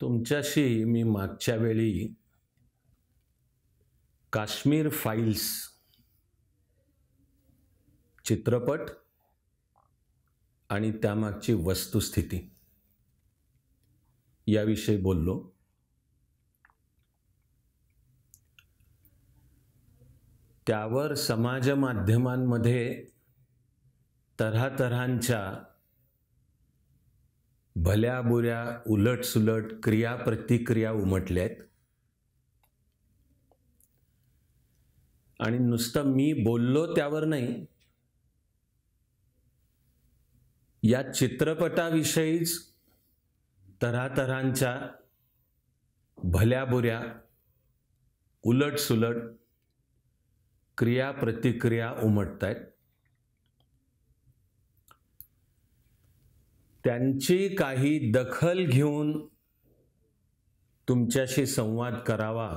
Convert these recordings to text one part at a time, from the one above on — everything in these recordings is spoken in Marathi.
तुमच्याशी मी मागच्या वेळी काश्मीर फाइल्स चित्रपट आणि त्यामागची वस्तुस्थिती याविषयी बोललो. त्यावर समाज माध्यमांमध्ये तऱ्हातऱ्हांच्या भल्या बुऱ्या उलटसुलट क्रिया प्रतिक्रिया उमटल्या आहेत. आणि नुसतं मी बोललो त्यावर नाही, या चित्रपटाविषयीच तऱ्हातऱ्हांच्या भल्या बुऱ्या उलटसुलट क्रिया प्रतिक्रिया उमटतायत. त्यांची काही दखल घेऊन तुमच्याशी संवाद करावा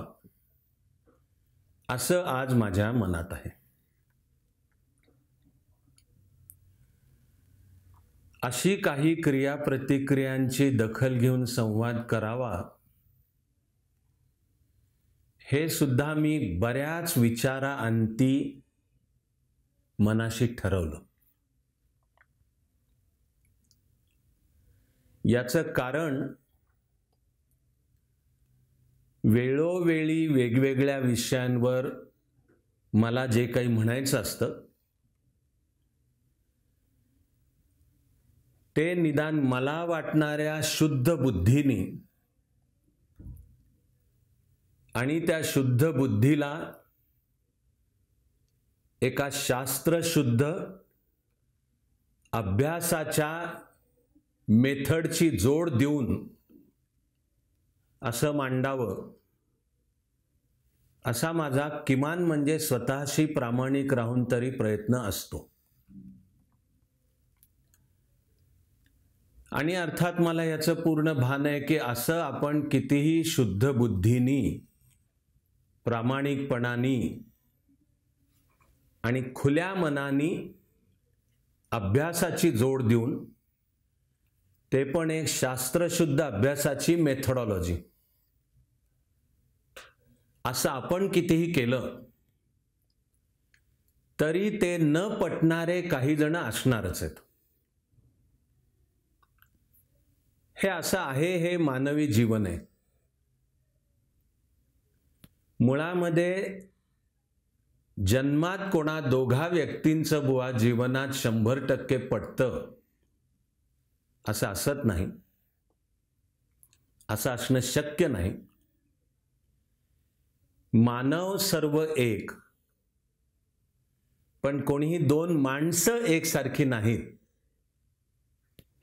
असं आज माझ्या मनात आहे. अशी काही क्रिया प्रतिक्रियांची दखल घेऊन संवाद करावा हे सुद्धा मी बऱ्याच विचारांती मनाशी ठरवलं. याचं कारण वेळोवेळी वेगवेगळ्या विषयांवर मला जे काही म्हणायचं असतं ते निदान मला वाटणाऱ्या शुद्ध बुद्धीने आणि त्या शुद्ध बुद्धीला एका शास्त्रशुद्ध अभ्यासाच्या मेथडची जोड देऊन असं मांडावं असा माझा किमान म्हणजे स्वतःशी प्रामाणिक राहून तरी प्रयत्न असतो. आणि अर्थात मला याचं पूर्ण भान आहे की असं आपण कितीही शुद्ध बुद्धीनी प्रामाणिकपणाने आणि खुल्या मनाने अभ्यासाची जोड देऊन ते पण एक शास्त्रशुद्ध अभ्यासाची मेथोडॉलॉजी असं आपण कितीही केलं तरी ते न पटणारे काही जण असणारच आहेत. हे असं आहे, हे मानवी जीवन आहे. मुळामध्ये जन्मात कोणा दोघा व्यक्तींचं बुवा जीवनात 100% पटतं असं असत नाही, असं असणं शक्य नाही. मानव सर्व एक, पण कोणीही दोन माणसं एकसारखी नाहीत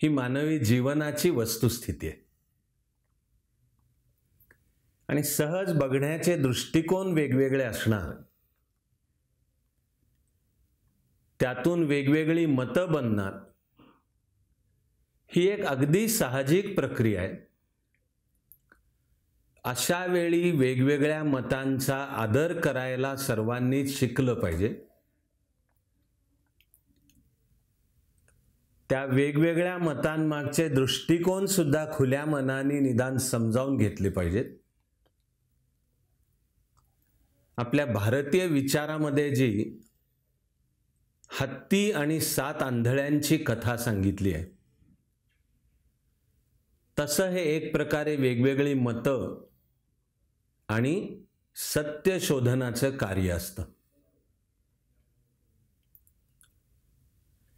ही मानवी जीवनाची वस्तुस्थिती आहे. आणि सहज बघण्याचे दृष्टिकोन वेगवेगळे असणार, त्यातून वेगवेगळी मतं बनणार, ही एक अगदी साहजिक प्रक्रिया आहे. अशा वेळी वेगवेगळ्या मतांचा आदर करायला सर्वांनीच शिकलं पाहिजे. त्या वेगवेगळ्या मतांमागचे दृष्टिकोन सुद्धा खुल्या मनाने निदान समजावून घेतले पाहिजेत. आपल्या भारतीय विचारामध्ये जी हत्ती आणि 7 आंधळ्यांची कथा सांगितली आहे, तसं हे एक प्रकारे वेगवेगळी मतं आणि सत्य शोधनाचं कार्य असतं.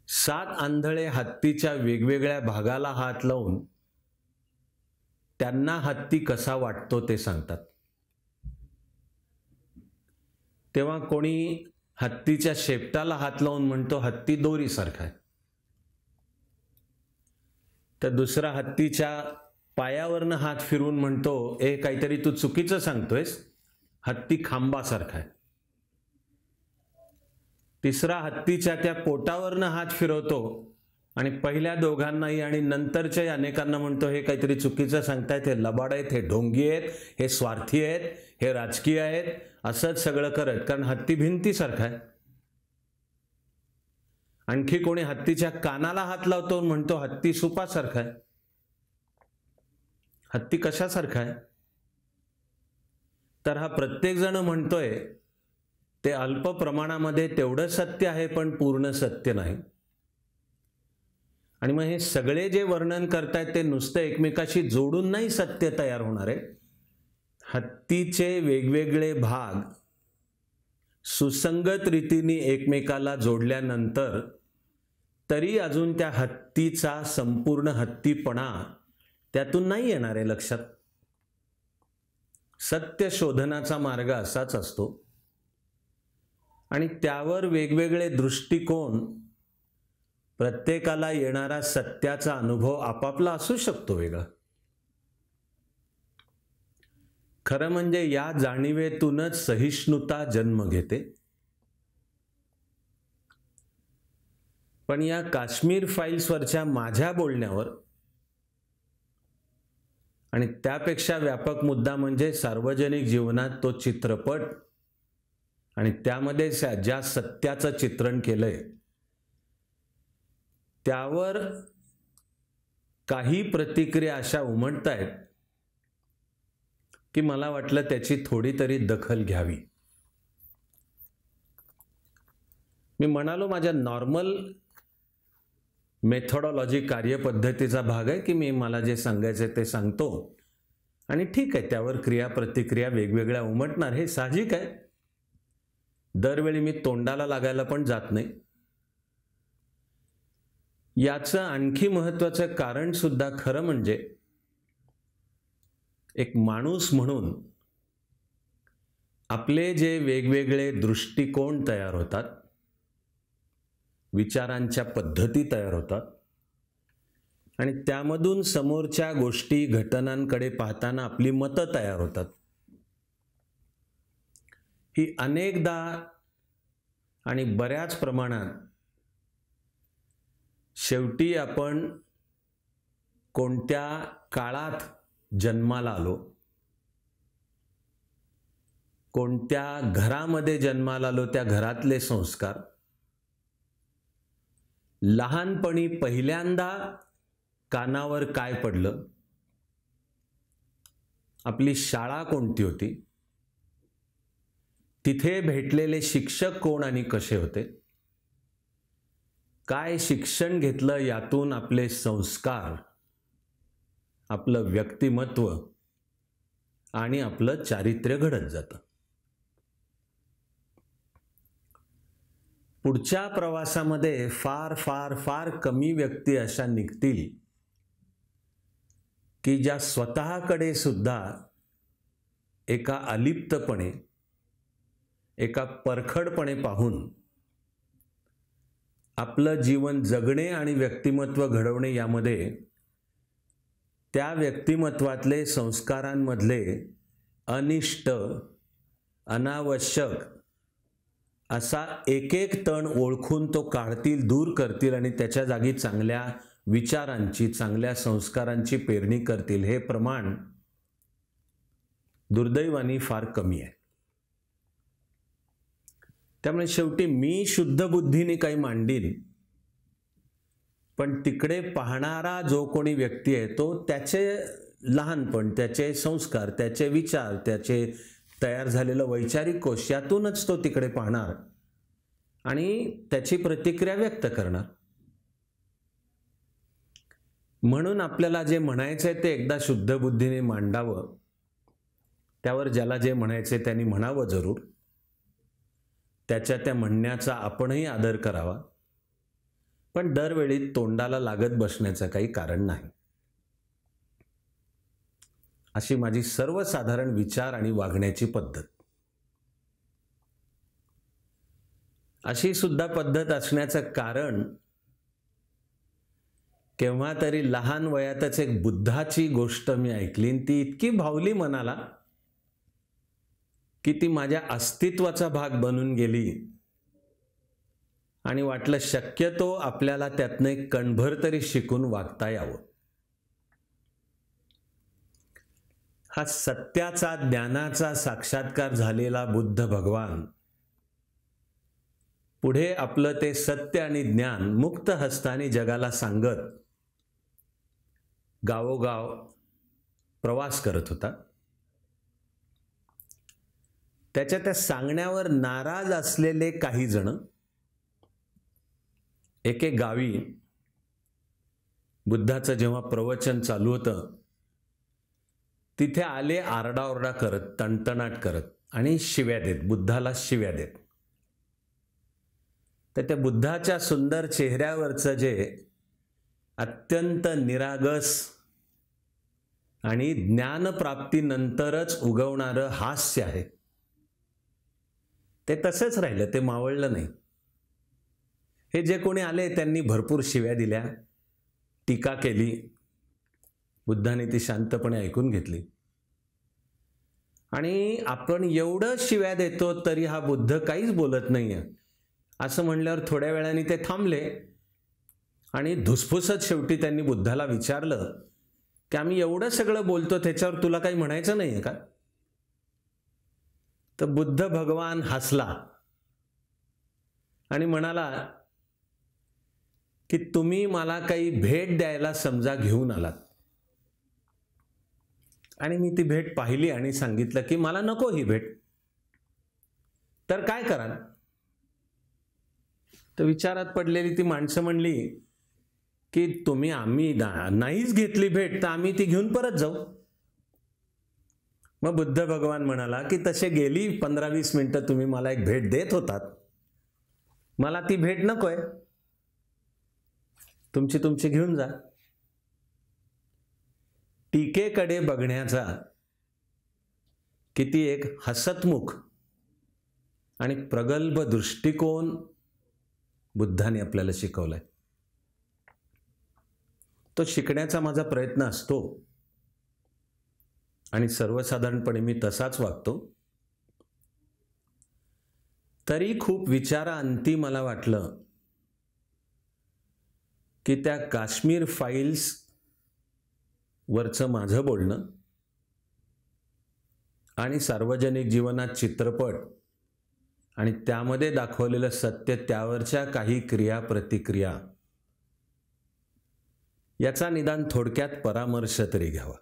7 आंधळे हत्तीच्या वेगवेगळ्या भागाला हात लावून त्यांना हत्ती कसा वाटतो ते सांगतात. तेव्हा कोणी हत्तीच्या शेपटाला हात लावून म्हणतो हत्ती दोरीसारखा आहे, तर दुसरा हत्तीच्या पायावरनं हात फिरवून म्हणतो ए काहीतरी तू चुकीचं सांगतोयस, हत्ती खांबासारखा आहे. तिसरा हत्तीच्या त्या पोटावरनं हात फिरवतो आणि पहिल्या दोघांनाही आणि नंतरच्या अनेकांना म्हणतो हे काहीतरी चुकीचं सांगतायत, हे लबाड आहेत, हे ढोंगी आहेत, हे स्वार्थी आहेत, हे राजकीय आहेत, असंच सगळं करत, कारण हत्ती भिंतीसारखा आहे. आणखी कोणी हत्तीच्या कानाला हात लावतो म्हणतो हत्ती सुपासारखा आहे. हत्ती कशासारखा आहे? तर हा प्रत्येक जण म्हणतोय ते अल्प प्रमाणामध्ये तेवढं सत्य आहे, पण पूर्ण सत्य नाही. आणि मग हे सगळे जे वर्णन करतायत ते नुसतं एकमेकाशी जोडून नाही सत्य तयार होणार आहे. हत्तीचे वेगवेगळे भाग सुसंगत रीतीने एकमेकाला जोडल्यानंतर तरी अजून त्या हत्तीचा संपूर्ण हत्तीपणा त्यातून नाही येणार आहे. लक्षात, सत्य शोधनाचा मार्ग असाच असतो आणि त्यावर वेगवेगळे दृष्टिकोन, प्रत्येकाला येणारा सत्याचा अनुभव आपापला असू शकतो वेगळा. खरं म्हणजे या जाणीवेतूनच सहिष्णुता जन्म घेते. पण या काश्मीर फाईल्सवरच्या माझ्या बोलण्यावर आणि त्यापेक्षा व्यापक मुद्दा म्हणजे सार्वजनिक जीवनात तो चित्रपट आणि त्यामध्ये ज्या सत्याचं चित्रण केलंय त्यावर काही प्रतिक्रिया अशा उमटतायत की मला वाटलं त्याची थोडी तरी दखल घ्यावी. मी म्हणालो माझ्या नॉर्मल मेथोडॉलॉजी कार्यपद्धतीचा भाग आहे की मला जे सांगायचं ते सांगतो आणि ठीक आहे, त्यावर क्रिया प्रतिक्रिया वेगवेगळ्या उमटणार, हे साहजिक आहे. दरवेळी मी तोंडाला लागायला पण जात नाही. याचं आणखी महत्त्वाचं कारण सुद्धा खरं म्हणजे एक माणूस म्हणून आपले जे वेगवेगळे दृष्टिकोन तयार होतात, विचारांच्या पद्धती तयार होतात आणि त्यामधून समोरच्या गोष्टी घटनांकडे पाहताना आपली मतं तयार होतात. ही अनेकदा आणि बऱ्याच प्रमाणात शेवटी आपण कोणत्या काळात जन्माला आलो, कोणत्या घरामध्ये जन्माला आलो, त्या घरातले संस्कार, लहानपणी पहिल्यांदा कानावर काय पडलं, आपली शाळा कोणती होती, तिथे भेटलेले शिक्षक कोण आणि कसे होते, काय शिक्षण घेतलं, यातून आपले संस्कार, आपलं व्यक्तिमत्व आणि आपलं चारित्र्य घडत जातं. पुढच्या प्रवासामध्ये फार फार फार कमी व्यक्ती अशा निघतील की ज्या स्वतःकडे सुद्धा एका अलिप्तपणे, एका परखडपणे पाहून आपलं जीवन जगणे आणि व्यक्तिमत्व घडवणे यामध्ये त्या व्यक्तिमत्वातले संस्कारांमधले अनिष्ट, अनावश्यक असा एक एक तण ओळखून तो काढतील, दूर करतील आणि त्याच्या जागी चांगल्या विचारांची, चांगल्या संस्कारांची पेरणी करतील. हे प्रमाण दुर्दैवाने फार कमी आहे. त्यामुळे शेवटी मी शुद्ध बुद्धीने काही मांडीन, पण तिकडे पाहणारा जो कोणी व्यक्ती आहे तो त्याचे लहानपण, त्याचे संस्कार, त्याचे विचार, त्याचे तयार झालेलं वैचारिक कोश यातूनच तो तिकडे पाहणार आणि त्याची प्रतिक्रिया व्यक्त करणार. म्हणून आपल्याला जे म्हणायचंय ते एकदा शुद्ध बुद्धीने मांडावं. त्यावर ज्याला जे म्हणायचंय त्यांनी म्हणावं जरूर. त्याच्या त्या म्हणण्याचा आपणही आदर करावा, पण दरवेळी तोंडाला लागत बसण्याचं काही कारण नाही. अशी माझी सर्वसाधारण विचार आणि वागण्याची पद्धत. अशी सुद्धा पद्धत असण्याचं कारण केव्हा तरी लहान वयातच एक बुद्धाची गोष्ट मी ऐकली आणि ती इतकी भावली मनाला की ती माझ्या अस्तित्वाचा भाग बनून गेली आणि वाटलं शक्यतो आपल्याला त्यातनं एक कणभर तरी शिकून वागता यावं. हा सत्याचा, ज्ञानाचा साक्षात्कार झालेला बुद्ध भगवान पुढे आपलं ते सत्य आणि ज्ञान मुक्त हस्ताने जगाला सांगत गावोगाव प्रवास करत होता. त्याच्या त्या सांगण्यावर नाराज असलेले काही जण एके गावी बुद्धाचं जेव्हा प्रवचन चालू होतं तिथे आले, आरडाओरडा करत, तणतणाट करत आणि शिव्या देत, बुद्धाला शिव्या देत. तर त्या बुद्धाच्या सुंदर चेहऱ्यावरचं जे अत्यंत निरागस आणि ज्ञानप्राप्तीनंतरच उगवणारं हास्य आहे ते तसेच राहिलं, ते मावळलं नाही. हे जे कोणी आले त्यांनी भरपूर शिव्या दिल्या, टीका केली. बुद्धाने ती शांतपणे ऐकून घेतली. आणि आपण एवढं शिव्या देतो तरी हा बुद्ध काहीच बोलत नाहीये असं म्हणल्यावर थोड्या वेळाने ते थांबले आणि धुसफुसत शेवटी त्यांनी बुद्धाला विचारलं की आम्ही एवढं सगळं बोलतो त्याच्यावर तुला काही म्हणायचं नाहीये का? तर बुद्ध भगवान हसला आणि म्हणाला की तुम्ही मला काही भेट द्यायला समजा घेऊन आलात आणि मी ती भेट पाहिली आणि सांगितलं की मला नको ही भेट, तर काय कराल? तर विचारात पडलेली ती माणसं म्हणली की आम्ही नाहीच घेतली भेट तर आम्ही ती घेऊन परत जाऊ. मग बुद्ध भगवान म्हणाला की तसे गेली 15-20 मिनिटं तुम्ही मला एक भेट देत होतात, मला ती भेट नकोय, तुमची घेऊन जा. टीकेकडे बघण्याचा किती एक हसतमुख आणि प्रगल्भ दृष्टिकोन बुद्धाने आपल्याला शिकवलाय. तो शिकण्याचा माझा प्रयत्न असतो आणि सर्वसाधारणपणे मी तसाच वागतो. तरी खूप विचाराअंती मला वाटलं की त्या काश्मीर फाईल्स वरचं माझं बोलणं आणि सार्वजनिक जीवनात चित्रपट आणि त्यामध्ये दाखवलेलं सत्य, त्यावरच्या काही क्रिया प्रतिक्रिया याचा निदान थोडक्यात परामर्श तरी घ्यावा.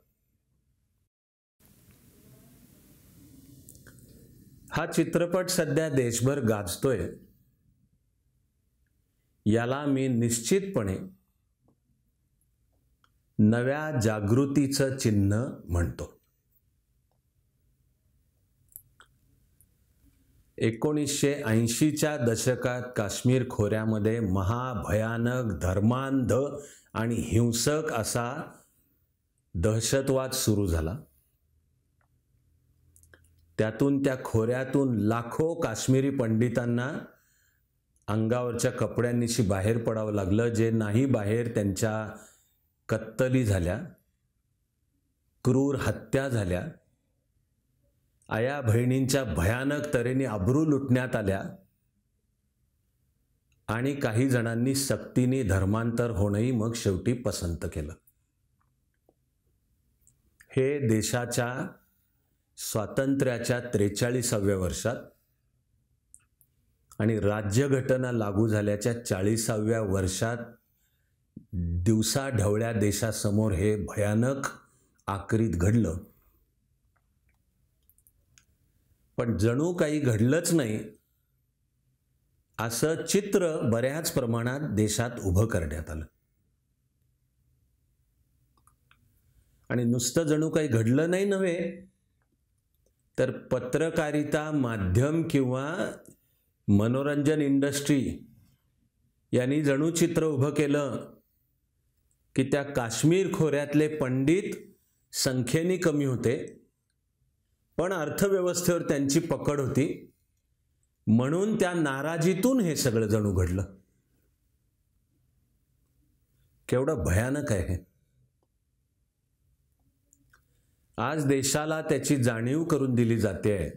हा चित्रपट सध्या देशभर गाजतोय, याला मी निश्चितपणे नव्या जागृतीचं चिन्ह म्हणतो. 1980च्या दशकात काश्मीर खोऱ्यामध्ये महाभयानक, धर्मांध आणि हिंसक असा दहशतवाद सुरू झाला. त्यातून त्या खोऱ्यातून लाखो काश्मीरी पंडितांना अंगावरच्या कपड्यांनिशी बाहेर पडावं लागलं. जे नाही बाहेर त्यांच्या कत्तली झाल्या, क्रूर हत्या झाल्या, आया बहिणींच्या भयानक तऱ्हेने अब्रू लुटण्यात आल्या आणि काही जणांनी सक्तीने धर्मांतर होणंही मग शेवटी पसंत केलं. हे देशाच्या स्वातंत्र्याच्या 43व्या वर्षात आणि राज्यघटना लागू झाल्याच्या 40व्या वर्षात दिवसाढवळ्या देशासमोर हे भयानक आकरीत घडलं. पण जणू काही घडलंच नाही असं चित्र बऱ्याच प्रमाणात देशात उभं करण्यात आलं. आणि नुसतं जणू काही घडलं नाही नव्हे, तर पत्रकारिता माध्यम किंवा मनोरंजन इंडस्ट्री यांनी जणू चित्र उभं केलं की त्या काश्मीर खोऱ्यातले पंडित संख्येने कमी होते, पण अर्थव्यवस्थेवर त्यांची पकड होती, म्हणून त्या नाराजीतून हे सगळं जणू घडलं. केवढं भयानक आहे हे. आज देशाला त्याची जाणीव करून दिली जाते.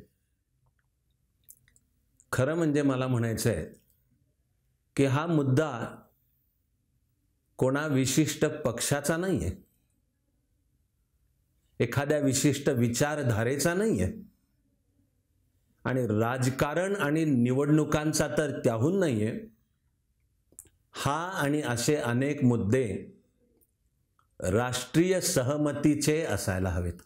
खरं म्हणजे मला म्हणायचं आहे की हा मुद्दा कोणा विशिष्ट पक्षाचा नाहीये, एखाद्या विशिष्ट विचारधारेचा नाहीये आणि राजकारण आणि निवडणुकांचा तर त्याहून नाहीये. हा आणि असे अनेक मुद्दे राष्ट्रीय सहमतीचे असायला हवेत.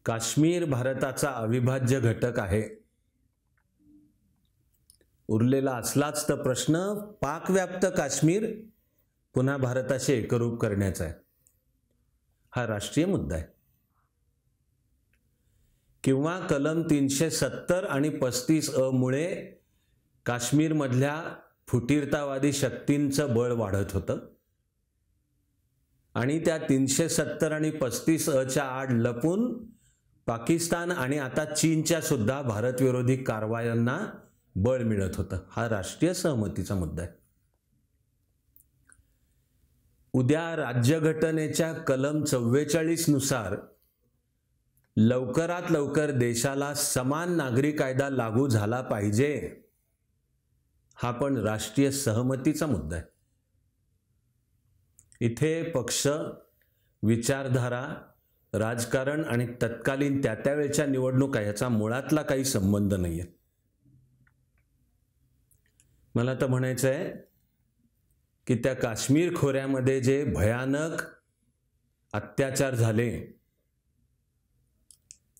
काश्मीर भारताचा अविभाज्य घटक आहे. उरलेला असलाच तर प्रश्न पाकव्याप्त काश्मीर पुन्हा भारताशी एकरूप करण्याचा आहे. हा राष्ट्रीय मुद्दा आहे. किंवा कलम 370 आणि 35A मुळे काश्मीरमधल्या फुटीरतावादी शक्तींचं बळ वाढत होतं आणि त्या 370 आणि 35A आड लपून पाकिस्तान आणि आता चीनच्या सुद्धा भारतविरोधी कारवायांना बळ मिळत होतं. हा राष्ट्रीय सहमतीचा मुद्दा आहे. उद्या राज्यघटनेच्या कलम 44 नुसार लवकरात लवकर देशाला समान नागरी कायदा लागू झाला पाहिजे. हा पण राष्ट्रीय सहमतीचा मुद्दा आहे. इथे पक्ष, विचारधारा, राजकारण आणि तत्कालीन त्यावेळच्या निवडणुका याचा मुळातला काही संबंध नाहीये. मला तर म्हणायचं आहे की त्या काश्मीर खोऱ्यामध्ये जे भयानक अत्याचार झाले,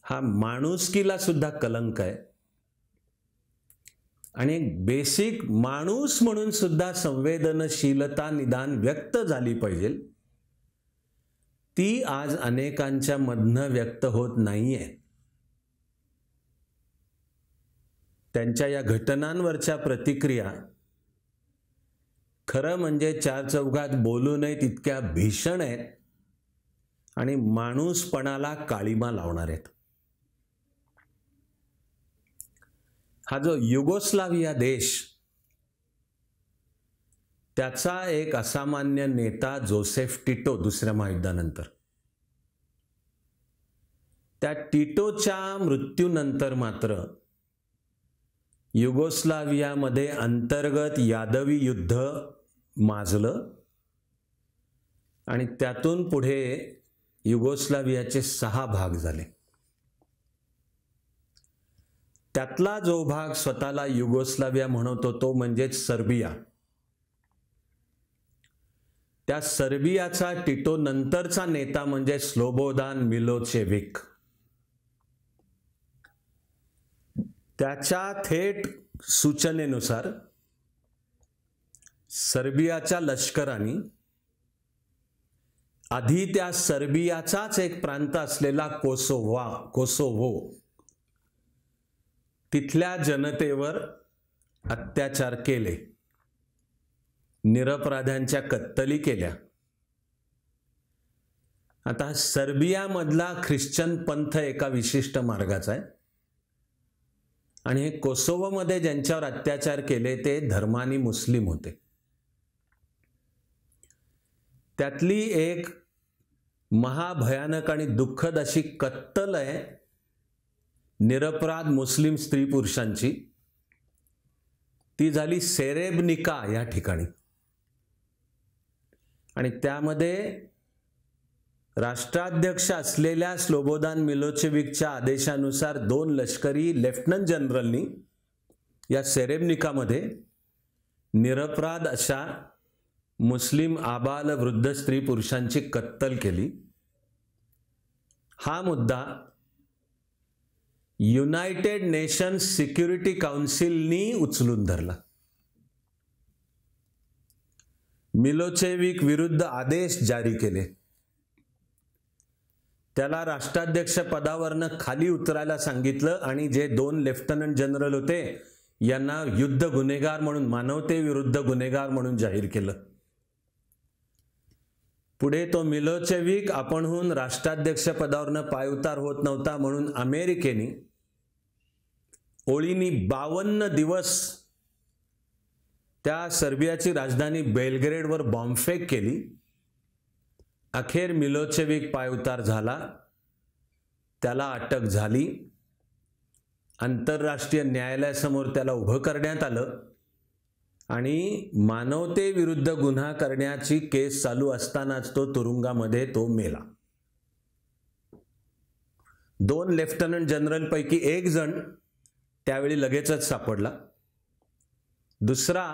हा माणुसकीला सुद्धा कलंक आहे आणि एक बेसिक माणूस म्हणून सुद्धा संवेदनशीलता निदान व्यक्त झाली पाहिजे, ती आज अनेकांच्या मधनं व्यक्त होत नाहीये. त्यांच्या या घटनांवरच्या प्रतिक्रिया खरं म्हणजे चार चौघात बोलू नयेत इतक्या भीषण आहेत आणि माणूसपणाला काळिमा लावणार आहेत. हा जो युगोस्लाविया देश, त्याचा एक असामान्य नेता जोसेफ टिटो दुसऱ्या महायुद्धानंतर, त्या टिटोच्या मृत्यूनंतर मात्र युगोस्लावियामध्ये अंतर्गत यादवी युद्ध माजलं आणि त्यातून पुढे युगोस्लावियाचे 6 भाग झाले. त्यातला जो भाग स्वतःला युगोस्लाविया म्हणतो तो म्हणजे सर्बिया. त्या सर्बियाचा टिटो नंतरचा नेता म्हणजे स्लोबोदान मिलोसेविक. त्याच्या थेट सूचनेनुसार सर्बियाच्या लष्कराने आधी त्या सर्बियाचाच एक प्रांत असलेला कोसोवो तिथल्या जनतेवर अत्याचार केले, निरपराध्यांच्या कत्तली केल्या. आता सर्बियामधला ख्रिश्चन पंथ एका विशिष्ट मार्गाचा आहे आणि हे कोसोवोमध्ये ज्यांच्यावर अत्याचार केले ते धर्मानी मुस्लिम होते. त्यातली एक महाभयानक आणि दुःखद अशी कत्तल आहे निरपराध मुस्लिम स्त्री पुरुषांची. ती झाली सेरेब्निका या ठिकाणी आणि त्यामध्ये राष्ट्राध्यक्ष असलेल्या स्लोबोदान मिलोसेविकच्या आदेशानुसार 2 लष्करी लेफ्टनंट जनरलनी या सेरेब्निकामध्ये निरपराध अशा मुस्लिम आबाल वृद्ध स्त्री पुरुषांची कत्तल केली. हा मुद्दा युनायटेड नेशन्स सिक्युरिटी काउन्सिलनी उचलून धरला. मिलोसेविक विरुद्ध आदेश जारी केले. त्याला राष्ट्राध्यक्ष पदावरनं खाली उतरायला सांगितलं आणि जे 2 लेफ्टनंट जनरल होते यांना युद्ध गुन्हेगार म्हणून, मानवतेविरुद्ध गुन्हेगार म्हणून जाहीर केलं. पुढे तो मिलोसेविक आपणहून राष्ट्राध्यक्ष पदावरनं पायउतार होत नव्हता म्हणून अमेरिकेने ओळीनी 52 दिवस त्या सर्बियाची राजधानी बेलग्रेडवर बॉम्बफेक केली. अखेर मिलोसेविक पायउतार झाला, त्याला अटक झाली, आंतरराष्ट्रीय न्यायालयासमोर त्याला उभं करण्यात आलं आणि मानवतेविरुद्ध गुन्हा करण्याची केस चालू असतानाच तो तुरुंगामध्ये तो मेला. 2 लेफ्टनंट जनरल पैकी एक जण त्यावेळी लगेचच सापडला. दुसरा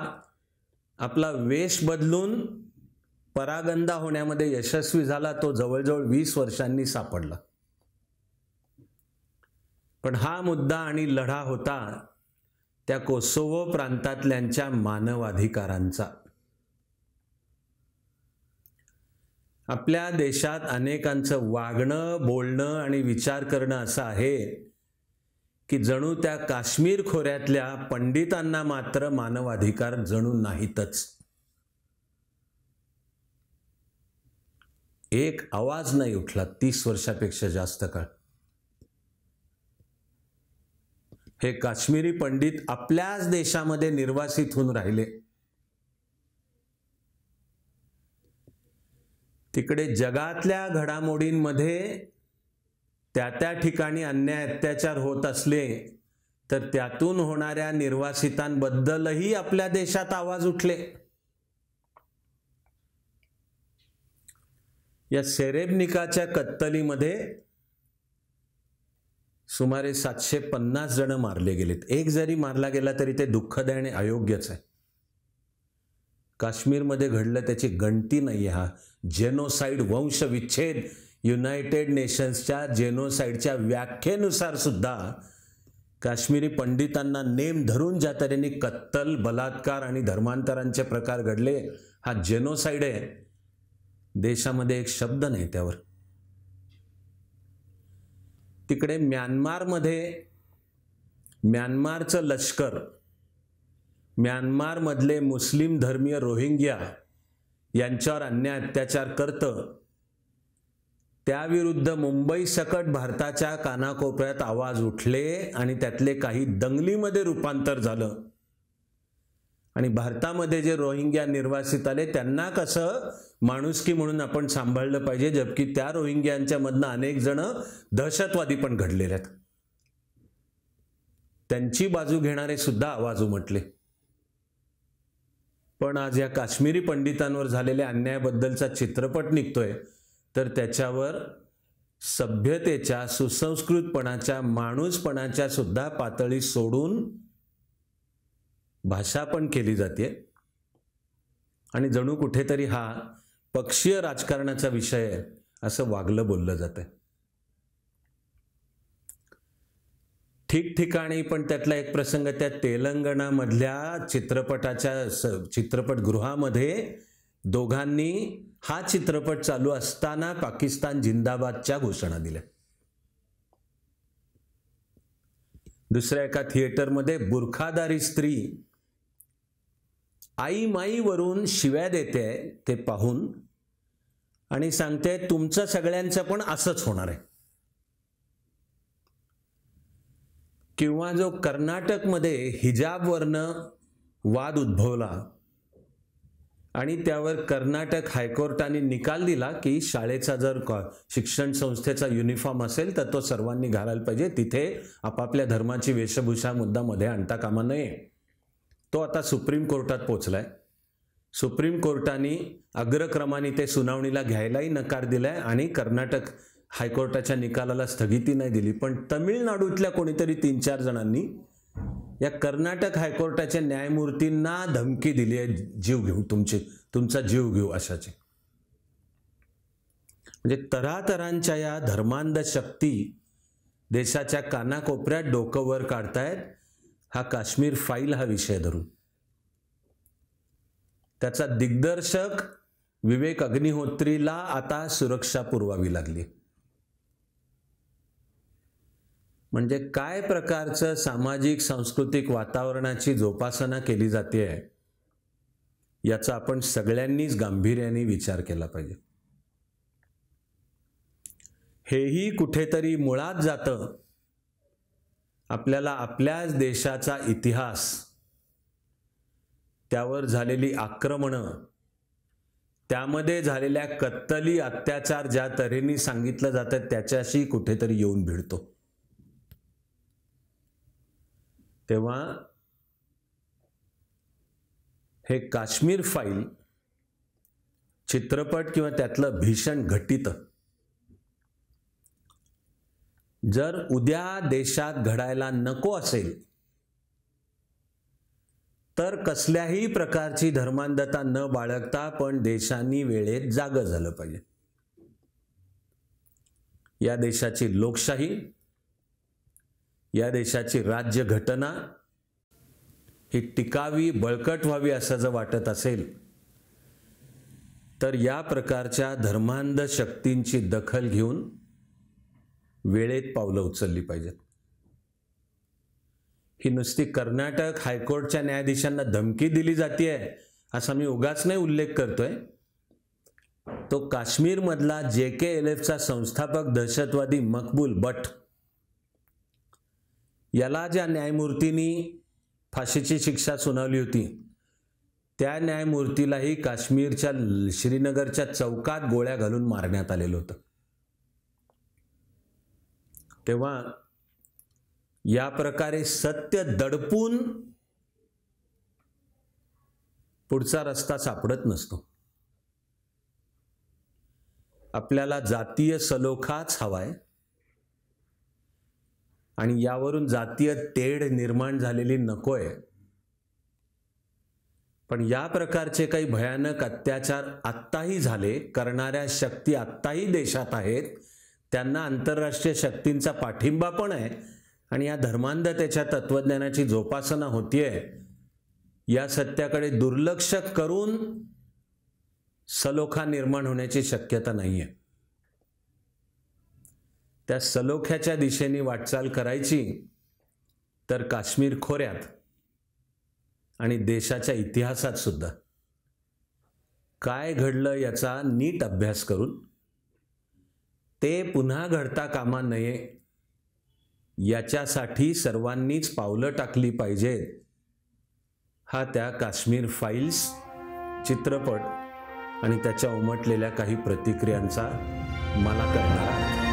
आपला वेश बदलून परागंदा होण्यामध्ये यशस्वी झाला तो जवळजवळ 20 वर्षांनी सापडला. पण हा मुद्दा आणि लढा होता त्या कोसोवो प्रांतातल्यांच्या मानवाधिकारांचा. आपल्या देशात अनेकांचं वागणं, बोलणं आणि विचार करणं असं आहे की जणू त्या काश्मीर खोऱ्यातल्या पंडितांना मात्र मानवाधिकार जणू नाहीतच. एक आवाज नाही उठला 30 वर्षापेक्षा जास्त काळ. हे काश्मीरी पंडित आपल्याच देशामध्ये निर्वासित होऊन राहिले. तिकडे जगातल्या घडामोडींमध्ये त्या ठिकाणी अन्याय अत्याचार होत असले तर त्यातून होणाऱ्या निर्वासितांबद्दलही आपल्या देशात आवाज उठले. या सेरेब्निकाच्या कत्तलीमध्ये सुमारे 750 जण मारले गेलेत. एक जरी मारला गेला तरी ते दुःखदायी आणि अयोग्यच आहे. काश्मीरमध्ये घडलं त्याची गणती नाही. हा जेनोसाइड, वंशविच्छेद, युनायटेड नेशन्सच्या जेनोसाइडच्या व्याख्येनुसार सुद्धा काश्मीरी पंडितांना नेम धरून ज्या तऱ्हेने कत्तल, बलात्कार आणि धर्मांतरांचे प्रकार घडले, हा जेनोसाइड आहे. देशामध्ये एक शब्द नाही त्यावर. तिकडे म्यानमारमध्ये म्यानमारचं लष्कर म्यानमारमधले मुस्लिम धर्मीय रोहिंग्या यांच्यावर अन्याय अत्याचार करतं. त्याविरुद्ध मुंबई सकट भारताच्या कानाकोपऱ्यात आवाज उठले आणि त्यातले काही दंगलीमध्ये रूपांतर झालं. आणि भारतामध्ये जे रोहिंग्या निर्वासित आले त्यांना कसं माणुसकी म्हणून आपण सांभाळलं पाहिजे, जबकि त्या रोहिंग्यांच्या मधनं अनेक जण दहशतवादी पण घडलेले आहेत. त्यांची बाजू घेणारे सुद्धा आवाज उमटले. पण आज या काश्मीरी पंडितांवर झालेल्या अन्यायाबद्दलचा चित्रपट निघतोय तर त्याच्यावर सभ्यतेच्या, सुसंस्कृतपणाच्या, माणूसपणाच्या सुद्धा पातळी सोडून भाषा पण केली जाते आणि जणू कुठेतरी हा पक्षीय राजकारणाचा विषय आहे असं वागलं बोललं जातंय. ठिकठिकाणी पण त्यातला एक प्रसंग त्या तेलंगणामधल्या चित्रपटगृहामध्ये दोघांनी हा चित्रपट चालू असताना पाकिस्तान जिंदाबादच्या घोषणा दिल्या. दुसऱ्या एका थिएटरमध्ये बुरखादारी स्त्री आई माईवरून शिव्या देते ते पाहून आणि सांगते तुमचं सगळ्यांचं पण असंच होणार आहे. किंवा जो कर्नाटकमध्ये हिजाबवरनं वाद उद्भवला आणि त्यावर कर्नाटक हायकोर्टाने निकाल दिला की शाळेचा जर शिक्षण संस्थेचा युनिफॉर्म असेल तर तो सर्वांनी घालायला पाहिजे, तिथे आपापल्या धर्माची वेशभूषा मुद्दा मध्ये आणता कामा नये. तो आता सुप्रीम कोर्टात पोहोचलाय. सुप्रीम कोर्टाने अग्रक्रमाने ते सुनावणीला घ्यायलाही नकार दिलाय आणि कर्नाटक हायकोर्टाच्या निकालाला स्थगिती नाही दिली. पण तमिळनाडूतल्या कोणीतरी 3-4 जणांनी या कर्नाटक हायकोर्टाच्या न्यायमूर्तींना धमकी दिली आहे, जीव घेऊ तुमचा जीव घेऊ अशाचे. म्हणजे तऱ्हातऱ्हांच्या या धर्मांध शक्ती देशाच्या कानाकोपऱ्यात डोकं वर काढतायत. हा काश्मीर फाईल हा विषय धरून त्याचा दिग्दर्शक विवेक अग्निहोत्रीला आता सुरक्षा पुरवावी लागली. म्हणजे काय प्रकारचं सामाजिक सांस्कृतिक वातावरणाची जोपासना केली जाते याचा आपण सगळ्यांनीच गांभीर्याने विचार केला पाहिजे. हेही कुठेतरी मुळात जातं आपल्याला आपल्याच देशाचा इतिहास, त्यावर झालेली आक्रमणं, त्यामध्ये झालेल्या कत्तली, अत्याचार ज्या तऱ्हेने सांगितलं जातं त्याच्याशी कुठेतरी येऊन भिडतो. तेव्हा हे काश्मीर फाईल चित्रपट किंवा त्यातलं भीषण घटित जर उद्या देशात घडायला नको असेल तर कसल्याही प्रकारची धर्मांधता न बाळगता पण देशांनी वेळेत जागं झालं पाहिजे. या देशाची लोकशाही, या देशाची राज्यघटना ही टिकावी, बळकट व्हावी असं जर वाटत असेल तर या प्रकारच्या धर्मांध शक्तींची दखल घेऊन वेळेत पावलं उचलली पाहिजेत. ही नुसती कर्नाटक हायकोर्टच्या न्यायाधीशांना धमकी दिली जाते असा मी उगाच नाही उल्लेख करतोय. तो काश्मीरमधला JKLFचा संस्थापक दहशतवादी मकबूल भट्ट याला ज्या न्यायमूर्तींनी फाशीची शिक्षा सुनावली होती त्या न्यायमूर्तीलाही काश्मीरच्या श्रीनगरच्या चौकात गोळ्या घालून मारण्यात आलेलं होतं. तेव्हा या प्रकारे सत्य दडपून पुढचा रस्ता सापडत नसतो. आपल्याला जातीय सलोखाच हवाय आणि यावरून जातीय तेढ निर्माण झालेली नकोय. पण या प्रकारचे काही भयानक अत्याचार आत्ताही झाले, करणाऱ्या शक्ती आत्ताही देशात आहेत, त्यांना आंतरराष्ट्रीय शक्तींचा पाठिंबा पण आहे आणि या धर्मांधतेच्या तत्वज्ञानाची जोपासना होतीये. या सत्याकडे दुर्लक्ष करून सलोखा निर्माण होण्याची शक्यता नाहीये. त्या सलोख्याच्या दिशेने वाटचाल करायची तर काश्मीर खोऱ्यात आणि देशाच्या इतिहासात सुद्धा काय घडलं याचा नीट अभ्यास करून ते पुन्हा घडता कामा नये याच्यासाठी सर्वांनीच पावलं टाकली पाहिजेत. हा त्या काश्मीर फाईल्स चित्रपट आणि त्याच्या उमटलेल्या काही प्रतिक्रियांचा मला करणारा